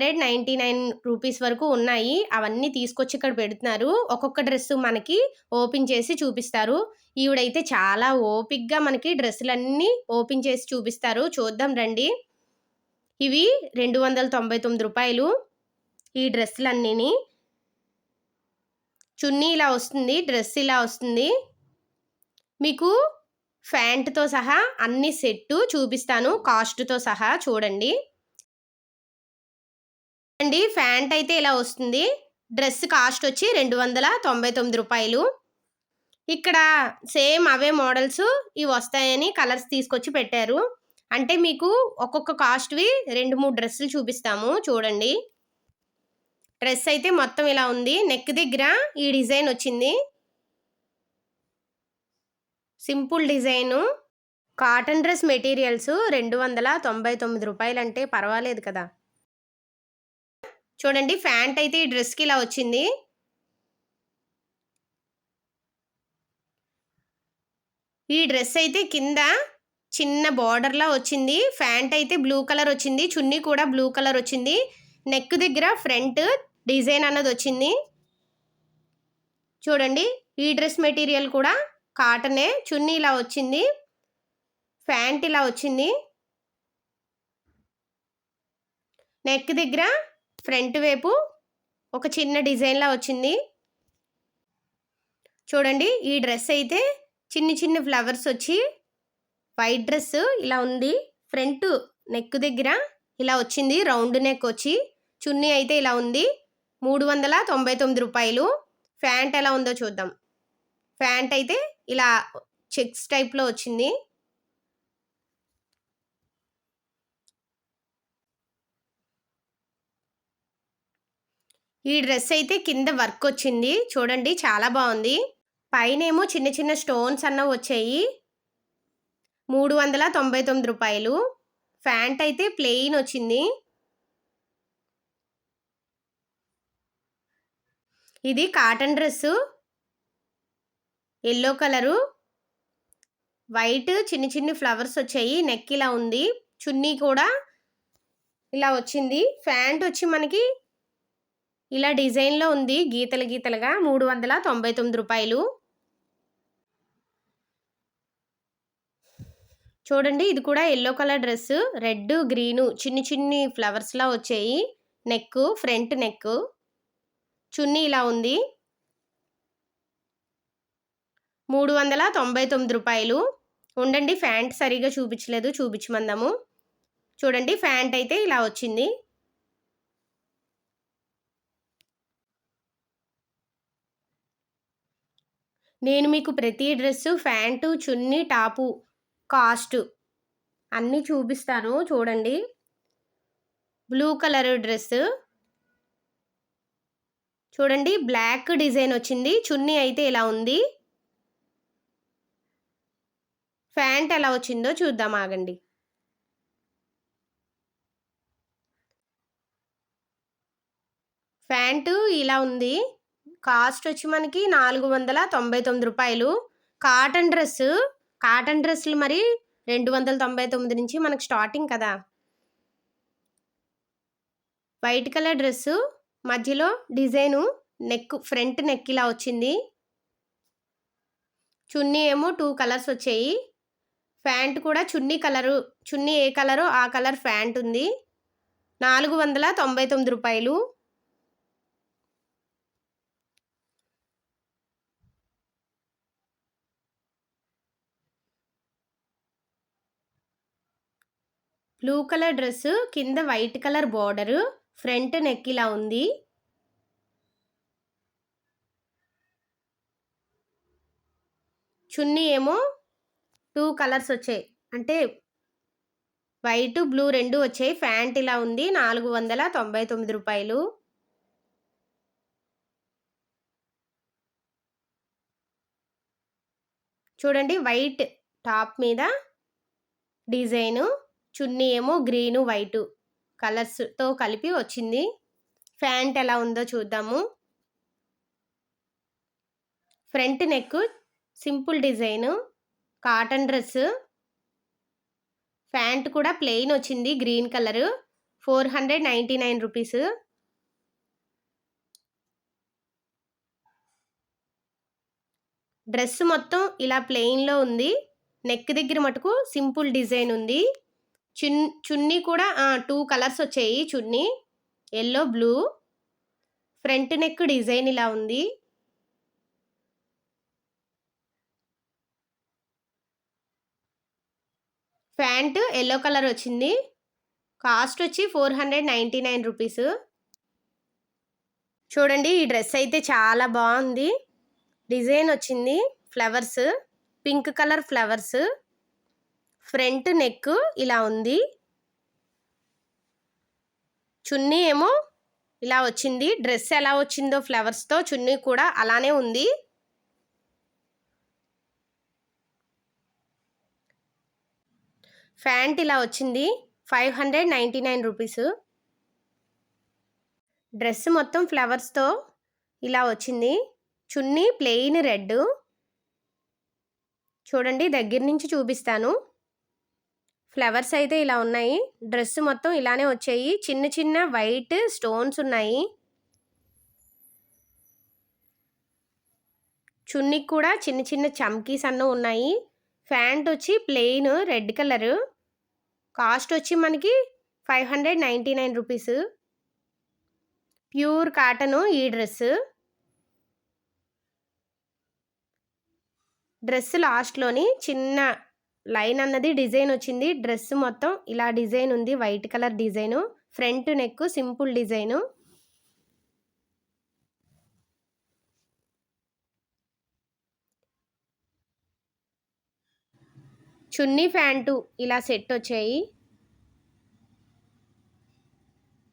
రూ. 199 వరకు ఉన్నాయి. అవన్నీ తీసుకొచ్చి ఇక్కడ పెడుతున్నారు. ఒక్కొక్క డ్రెస్ మనకి ఓపెన్ చేసి చూపిస్తారు. ఈవిడైతే చాలా ఓపికగా మనకి డ్రెస్సులన్నీ ఓపెన్ చేసి చూపిస్తారు. చూద్దాం రండి. ఇవి రూ. 299 ఈ డ్రెస్సులన్నీని. చున్నీ ఇలా వస్తుంది, డ్రెస్ ఇలా వస్తుంది. మీకు ప్యాంట్తో సహా అన్ని సెట్టు చూపిస్తాను కాస్ట్తో సహా. చూడండి అండి, ప్యాంట్ అయితే ఇలా వస్తుంది. డ్రెస్ కాస్ట్ వచ్చి రూ. 299. ఇక్కడ సేమ్ అవే మోడల్స్ ఇవి వస్తాయని కలర్స్ తీసుకొచ్చి పెట్టారు. అంటే మీకు ఒక్కొక్క కాస్ట్వి 2-3 డ్రెస్సులు చూపిస్తాము. చూడండి, డ్రెస్ అయితే మొత్తం ఇలా ఉంది. నెక్ దగ్గర ఈ డిజైన్ వచ్చింది, simple design. Cotton dress materials రూ. 299 అంటే పర్వాలేదు కదా. చూడండి, ప్యాంట్ అయితే ఈ డ్రెస్కి ఇలా వచ్చింది. ఈ డ్రెస్ అయితే కింద చిన్న బార్డర్లా వచ్చింది. ప్యాంట్ అయితే బ్లూ కలర్ వచ్చింది, చున్నీ కూడా బ్లూ కలర్ వచ్చింది. నెక్ దగ్గర ఫ్రంట్ డిజైన్ అన్నది వచ్చింది. చూడండి, ఈ డ్రెస్ మెటీరియల్ కూడా కాటనే. చున్నీ ఇలా వచ్చింది, ప్యాంట్ ఇలా వచ్చింది. నెక్ దగ్గర ఫ్రంట్ వైపు ఒక చిన్న డిజైన్లా వచ్చింది. చూడండి, ఈ డ్రెస్ అయితే చిన్ని చిన్న ఫ్లవర్స్ వచ్చి వైట్ డ్రెస్ ఇలా ఉంది. ఫ్రంట్ నెక్ దగ్గర ఇలా వచ్చింది, రౌండ్ నెక్ వచ్చి. చున్నీ అయితే ఇలా ఉంది, రూ. 399. ప్యాంట్ ఎలా ఉందో చూద్దాం. ప్యాంట్ అయితే ఇలా చెక్స్ టైప్లో వచ్చింది. ఈ డ్రెస్ అయితే కింద వర్క్ వచ్చింది. చూడండి, చాలా బాగుంది. పైన ఏమో చిన్న చిన్న స్టోన్స్ అన్నవి వచ్చాయి. రూ. 399. ప్యాంట్ అయితే ప్లెయిన్ వచ్చింది. ఇది cotton dress, yellow colour, white చిన్ని చిన్ని ఫ్లవర్స్ వచ్చాయి. నెక్ ఇలా ఉంది, చున్నీ కూడా ఇలా వచ్చింది. ప్యాంట్ వచ్చి మనకి ఇలా డిజైన్లో ఉంది, గీతలు గీతలుగా. రూ. 399. చూడండి, ఇది కూడా yellow colour dress, red green చిన్ని చిన్ని ఫ్లవర్స్లా వచ్చాయి. నెక్ ఫ్రంట్ నెక్, చున్నీ ఇలా ఉంది. రూ. 399. ఉండండి, ప్యాంట్ సరిగా చూపించలేదు, చూపించమందాము. చూడండి, ప్యాంట్ అయితే ఇలా వచ్చింది. నేను మీకు ప్రతి డ్రెస్సు, ప్యాంటు, చున్నీ, టాపు కాస్ట్ అన్నీ చూపిస్తాను. చూడండి, బ్లూ కలర్ డ్రెస్ చూడండి, బ్లాక్ డిజైన్ వచ్చింది. చున్నీ అయితే ఇలా ఉంది. ప్యాంట్ ఎలా వచ్చిందో చూద్దాం, ఆగండి. ప్యాంటు ఇలా ఉంది. కాస్ట్ వచ్చి మనకి రూ. 499. కాటన్ డ్రెస్సులు మరి 299 నుంచి మనకు స్టార్టింగ్ కదా. వైట్ కలర్ డ్రెస్సు, మధ్యలో డిజైను, నెక్ ఫ్రంట్ నెక్ ఇలా వచ్చింది. చున్నీ ఏమో 2 కలర్స్ వచ్చాయి. ప్యాంట్ కూడా చున్నీ ఏ కలరో ఆ కలర్ ప్యాంట్ ఉంది. రూ. 499. బ్లూ కలర్ డ్రెస్, కింద white colour border, front neck ఇలా ఉంది. చున్నీ ఏమో 2 కలర్స్ వచ్చాయి, అంటే వైట్ బ్లూ 2 వచ్చాయి. ప్యాంట్ ఇలా ఉంది. రూ. 499. చూడండి, వైట్ టాప్ మీద డిజైను, చున్నీ ఏమో గ్రీను వైటు కలర్స్తో కలిపి వచ్చింది. ప్యాంట్ ఎలా ఉందో చూద్దాము. Front neck simple design, cotton dress. Pant కూడా ప్లెయిన్ వచ్చింది, గ్రీన్ కలరు. 499 రూపీస్. డ్రెస్ మొత్తం ఇలా ప్లెయిన్లో ఉంది. నెక్ దగ్గర మటుకు సింపుల్ డిజైన్ ఉంది. చున్నీ కూడా 2 కలర్స్ వచ్చాయి. Chunni yellow, blue. Front neck design ఇలా ఉంది. ప్యాంట్ ఎల్లో కలర్ వచ్చింది. కాస్ట్ వచ్చి 499 రూపీస్. చూడండి, ఈ డ్రెస్ అయితే చాలా బాగుంది. డిజైన్ వచ్చింది flowers, pink colour flowers. Front neck ఇలా ఉంది. చున్నీ ఏమో ఇలా వచ్చింది. డ్రెస్ ఎలా వచ్చిందో ఫ్లవర్స్తో చున్నీ కూడా అలానే ఉంది. ప్యాంట్ ఇలా వచ్చింది. 599 రూపీస్. డ్రెస్ మొత్తం ఫ్లవర్స్తో ఇలా వచ్చింది. చున్నీ ప్లెయిన్ రెడ్. చూడండి, దగ్గర నుంచి చూపిస్తాను. ఫ్లవర్స్ అయితే ఇలా ఉన్నాయి. డ్రెస్ మొత్తం ఇలానే వచ్చాయి. చిన్న చిన్న వైట్ స్టోన్స్ ఉన్నాయి. చున్నీకి కూడా చిన్న చిన్న చమ్కీస్ అన్నీ ఉన్నాయి. ప్యాంట్ వచ్చి ప్లెయిన్ రెడ్ కలర్. కాస్ట్ వచ్చి మనకి 599 రూపీస్. ప్యూర్ కాటన్ ఈ డ్రెస్. డ్రెస్ లాస్ట్లోని చిన్న లైన్ అన్నది డిజైన్ వచ్చింది. డ్రెస్ మొత్తం ఇలా డిజైన్ ఉంది. White colour design. Front neck simple design. Chunni pant ఇలా సెట్ వచ్చాయి.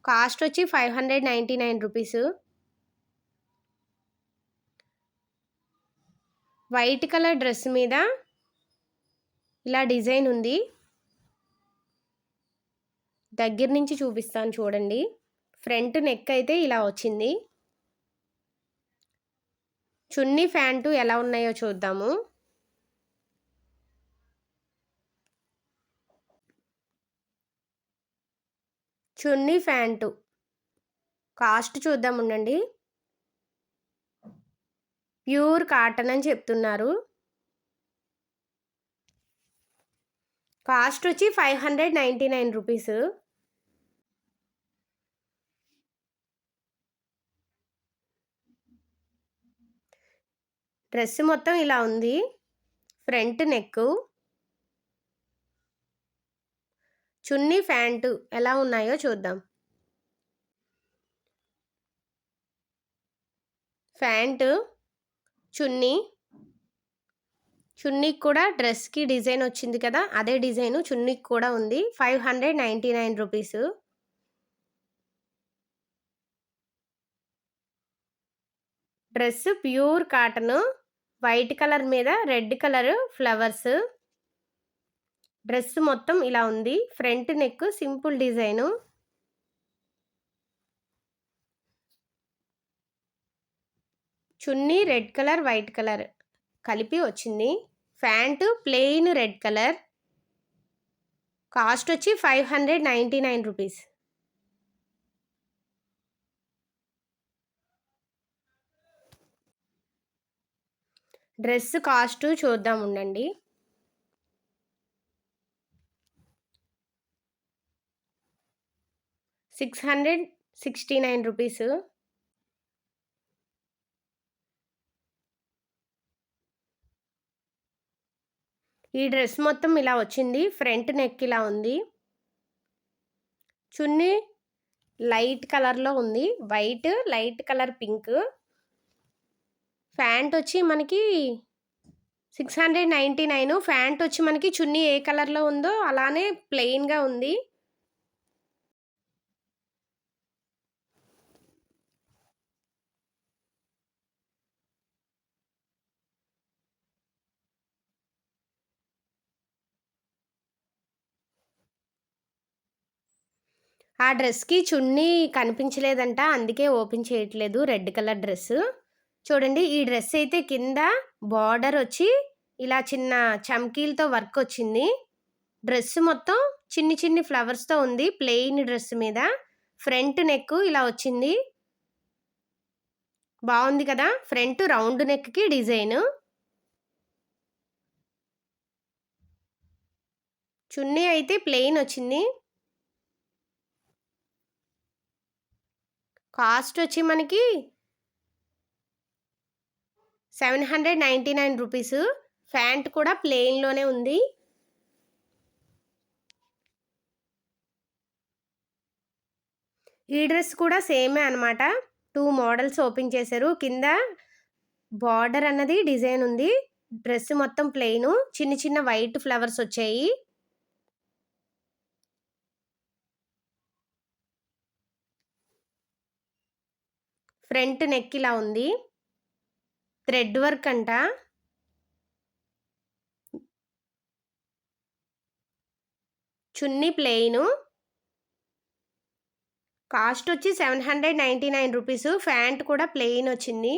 కాస్ట్ వచ్చి 599 రూపీస్. వైట్ కలర్ డ్రెస్ మీద ఇలా డిజైన్ ఉంది. దగ్గర నుంచి చూపిస్తాను చూడండి. ఫ్రంట్ నెక్ అయితే ఇలా వచ్చింది. చున్నీ ప్యాంటు ఎలా ఉన్నాయో చూద్దాము. చున్నీ ప్యాంటు కాస్ట్ చూద్దాం ఉండండి. ప్యూర్ కాటన్ అని చెప్తున్నారు. కాస్ట్ వచ్చి 599 రూపీస్. డ్రెస్ మొత్తం ఇలా ఉంది. ఫ్రంట్ నెక్, చున్నీ ప్యాంటు ఎలా ఉన్నాయో చూద్దాం. ప్యాంటు, చున్నీకి కూడా డ్రెస్కి డిజైన్ వచ్చింది కదా, అదే డిజైను చున్నీకి కూడా ఉంది. 599 rupees. Dress pure cotton, white colour మీద రెడ్ కలర్ ఫ్లవర్స్. డ్రెస్ మొత్తం ఇలా ఉంది. Front neck simple design. Chunni red colour white colour కలిపి వచ్చింది. Pant plain red colour. Cost వచ్చి 599 రూపీస్. డ్రెస్ కాస్ట్ చూద్దాం ఉండండి. 669 రూపీస్. ఈ డ్రెస్ మొత్తం ఇలా వచ్చింది. ఫ్రంట్ నెక్ ఇలా ఉంది. చున్నీ లైట్ కలర్లో ఉంది. White, light colour pink. Pant వచ్చి మనకి 699. ప్యాంట్ వచ్చి మనకి చున్నీ ఏ కలర్లో ఉందో అలానే ప్లెయిన్గా ఉంది. ఆ డ్రెస్కి చున్నీ కనిపించలేదంట, అందుకే ఓపెన్ చేయట్లేదు. రెడ్ కలర్ డ్రెస్ చూడండి. ఈ డ్రెస్ అయితే కింద బార్డర్ వచ్చి ఇలా చిన్న చమ్కీలతో వర్క్ వచ్చింది. డ్రెస్ మొత్తం చిన్ని చిన్ని ఫ్లవర్స్తో ఉంది. ప్లెయిన్ డ్రెస్ మీద ఫ్రంట్ నెక్ ఇలా వచ్చింది. బాగుంది కదా. ఫ్రంట్ రౌండ్ నెక్కి డిజైన్. చున్నీ అయితే ప్లెయిన్ వచ్చింది. కాస్ట్ వచ్చి మనకి 799 రూపీస్. ప్యాంట్ కూడా ప్లెయిన్లోనే ఉంది. ఈ డ్రెస్ కూడా సేమే అనమాట. 2 మోడల్స్ ఓపెన్ చేశారు. కింద బార్డర్ అన్నది డిజైన్ ఉంది. డ్రెస్ మొత్తం ప్లెయిన్. చిన్న చిన్న వైట్ ఫ్లవర్స్ వచ్చాయి. ఫ్రంట్ నెక్ ఇలా ఉంది. థ్రెడ్ వర్క్ అంట. చున్నీ ప్లెయిన్. కాస్ట్ వచ్చి 799 రూపీస్. ప్యాంట్ కూడా ప్లెయిన్ వచ్చింది.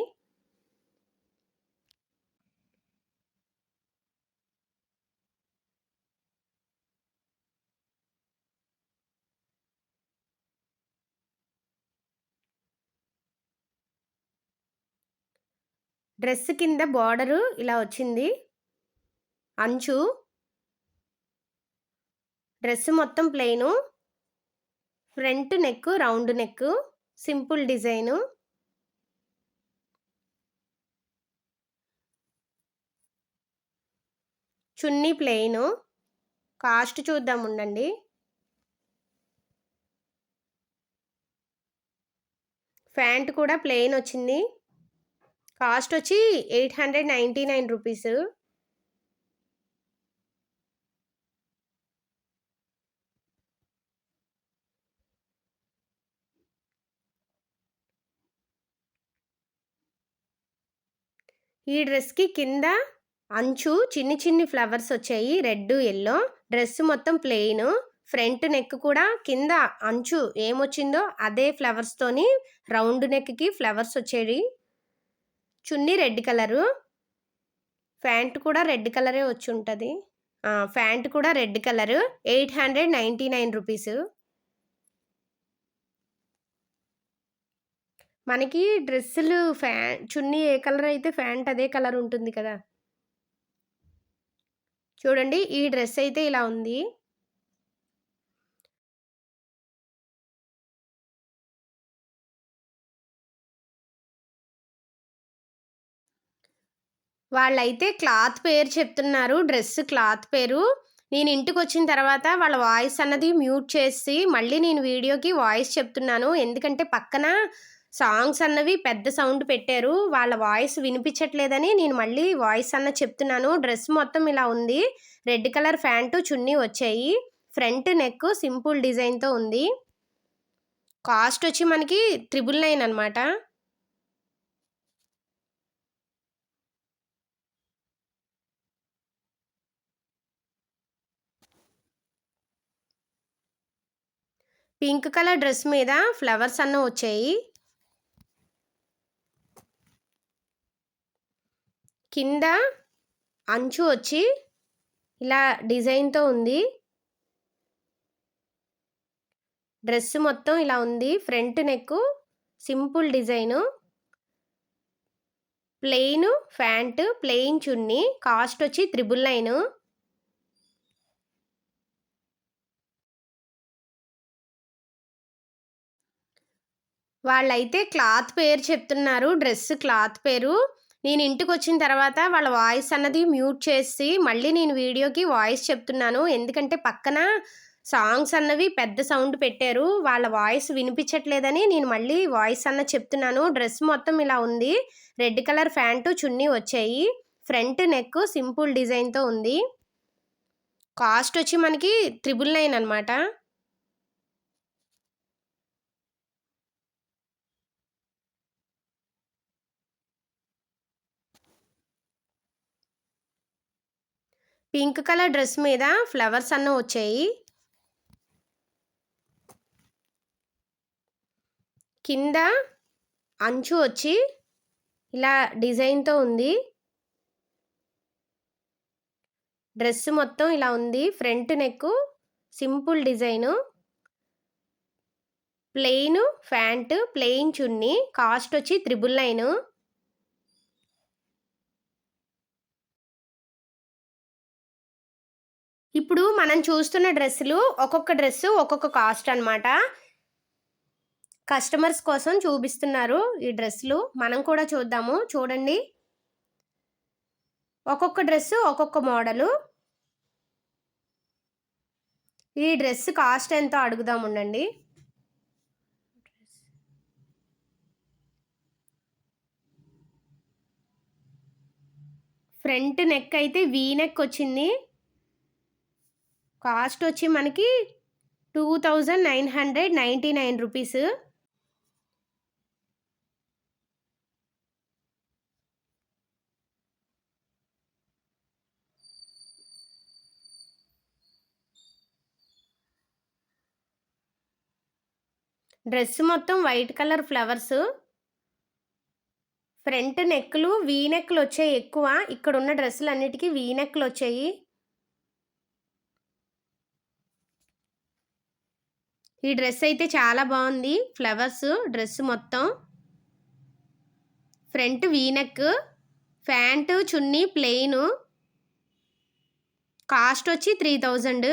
డ్రెస్ కింద బార్డరు ఇలా వచ్చింది. అంచు. డ్రెస్ మొత్తం plain. Front neck round neck. Simple design. Chunni plain. Cost చూద్దాం ఉండండి. ప్యాంట్ కూడా ప్లెయిన్ వచ్చింది. కాస్ట్ వచ్చి 899 రూపీస్. ఈ డ్రెస్కి కింద అంచు చిన్ని చిన్ని ఫ్లవర్స్ వచ్చాయి. Red yellow. డ్రెస్ మొత్తం ప్లెయిన్. ఫ్రంట్ నెక్ కూడా కింద అంచు ఏమొచ్చిందో అదే ఫ్లవర్స్తోని రౌండ్ నెక్కి ఫ్లవర్స్ వచ్చేవి. చున్నీ రెడ్ కలరు. ప్యాంట్ కూడా రెడ్ కలరే వచ్చి ఉంటుంది. ప్యాంట్ కూడా రెడ్ కలరు. 899 రూపీస్. మనకి డ్రెస్సులు చున్నీ ఏ కలర్ అయితే ప్యాంట్ అదే కలర్ ఉంటుంది కదా. చూడండి ఈ డ్రెస్ అయితే ఇలా ఉంది. వాళ్ళైతే క్లాత్ పేరు చెప్తున్నారు. డ్రెస్ క్లాత్ పేరు. నేను ఇంటికి వచ్చిన తర్వాత వాళ్ళ వాయిస్ అన్నది మ్యూట్ చేసి మళ్ళీ నేను వీడియోకి వాయిస్ చెప్తున్నాను. ఎందుకంటే పక్కన సాంగ్స్ అన్నవి పెద్ద సౌండ్ పెట్టారు. వాళ్ళ వాయిస్ వినిపించట్లేదని నేను మళ్ళీ వాయిస్ అన్నది చెప్తున్నాను. డ్రెస్ మొత్తం ఇలా ఉంది. రెడ్ కలర్ ప్యాంటు చున్నీ వచ్చాయి. ఫ్రంట్ నెక్ సింపుల్ డిజైన్తో ఉంది. కాస్ట్ వచ్చి మనకి 999 అనమాట. పింక్ కలర్ డ్రెస్ మీద ఫ్లవర్స్ అన్న వచ్చాయి. కింద అంచు వచ్చి ఇలా డిజైన్తో ఉంది. డ్రెస్ మొత్తం ఇలా ఉంది. Front neck simple design. Plain pant plain chunni. Cost వచ్చి 999. వాళ్ళైతే క్లాత్ పేరు చెప్తున్నారు. డ్రెస్ క్లాత్ పేరు. నేను ఇంటికి వచ్చిన తర్వాత వాళ్ళ వాయిస్ అన్నది మ్యూట్ చేసి మళ్ళీ నేను వీడియోకి వాయిస్ చెప్తున్నాను. ఎందుకంటే పక్కన సాంగ్స్ అన్నవి పెద్ద సౌండ్ పెట్టారు. వాళ్ళ వాయిస్ వినిపించట్లేదని నేను మళ్ళీ వాయిస్ అన్నది చెప్తున్నాను. డ్రెస్ మొత్తం ఇలా ఉంది. రెడ్ కలర్ ప్యాంటు చున్నీ వచ్చాయి. ఫ్రంట్ నెక్ సింపుల్ డిజైన్తో ఉంది. కాస్ట్ వచ్చి మనకి 999 అనమాట. పింక్ కలర్ డ్రెస్ మీద ఫ్లవర్స్ అన్న వచ్చాయి. కింద అంచు వచ్చి ఇలా డిజైన్తో ఉంది. డ్రెస్ మొత్తం ఇలా ఉంది. Front neck simple design, plain pant, plain chunni, cost వచ్చి 999. ఇప్పుడు మనం చూస్తున్న డ్రెస్సులు ఒక్కొక్క డ్రెస్సు ఒక్కొక్క కాస్ట్ అన్నమాట. కస్టమర్స్ కోసం చూపిస్తున్నారు ఈ డ్రెస్సులు. మనం కూడా చూద్దాము. చూడండి, ఒక్కొక్క డ్రెస్సు ఒక్కొక్క మోడలు. ఈ డ్రెస్ కాస్ట్ ఎంతో అడుగుదాం ఉండండి. ఫ్రంట్ నెక్ అయితే వీ నెక్ వచ్చింది. కాస్ట్ వచ్చి మనకి 2999 రూపీస్. డ్రెస్ మొత్తం వైట్ కలర్ ఫ్లవర్స్. ఫ్రంట్ నెక్లు వీ నెక్లు వచ్చాయి ఎక్కువ. ఇక్కడ ఉన్న డ్రెస్సులు అన్నిటికీ వీ నెక్లు వచ్చాయి. ఈ డ్రెస్ అయితే చాలా బాగుంది. ఫ్లవర్స్ డ్రెస్ మొత్తం. ఫ్రంట్ వీ నెక్, ప్యాంటు చున్నీ ప్లెయిన్. కాస్ట్ వచ్చి 3000.